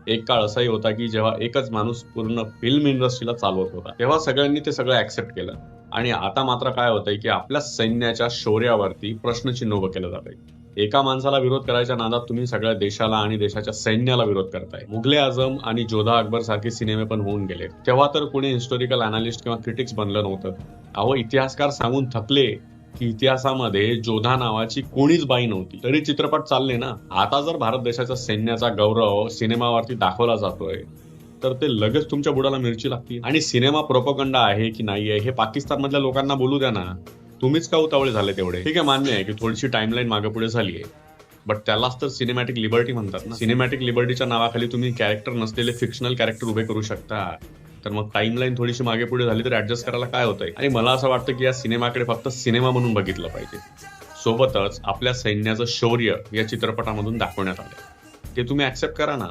एक काळ असाही होता की जेव्हा एकच माणूस पूर्ण फिल्म इंडस्ट्रीला चालवत होता, तेव्हा सगळ्यांनी ते सगळं ऍक्सेप्ट केलं. आणि आता मात्र काय होतंय की आपल्या सैन्याच्या शौर्यावरती प्रश्नचिन्ह उभं केलं जातंय. एका माणसाला विरोध करायच्या नादात तुम्ही सगळ्या देशाला आणि देशाच्या सैन्याला विरोध करताय. मुघले आझम आणि जोधा अकबर सारखे सिनेमे पण होऊन गेले, तेव्हा तर कोणी हिस्टॉरिकल अनालिस्ट किंवा क्रिटिक्स बनलं नव्हतं. अहो, इतिहासकार सांगून थकले की इतिहासामध्ये जोधा नावाची कोणीच बाई नव्हती, तरी चित्रपट चालले ना. आता जर भारत देशाच्या सैन्याचा गौरव सिनेमावरती दाखवला जातोय, तर ते लगेच तुमच्या बुडाला मिरची लागते. आणि सिनेमा प्रोपगंडा आहे की नाहीये हे पाकिस्तान मधल्या लोकांना बोलू द्या ना. तुम्हीच का उतावळे झाले तेवढे? ठीक आहे, मान्य आहे की थोडीशी टाइमलाईन मागे पुढे झालीये, बट त्यालाच तर सिनेमॅटिक लिबर्टी म्हणतात ना. सिनेमॅटिक लिबर्टीच्या नावाखाली तुम्ही कॅरेक्टर नसलेले फिक्शनल कॅरेक्टर उभे करू शकता. तर मग टाइमलाईन थोडीशी मागे पुढे झाली तर ऍडजस्ट करायला काय होतंय? आणि मला असं वाटतं की या सिनेमाकडे फक्त सिनेमा म्हणून बघितलं पाहिजे. सोबतच आपल्या सैन्याचं शौर्य या चित्रपटामधून दाखवण्यात आलंय, ते तुम्ही ऍक्सेप्ट करा ना.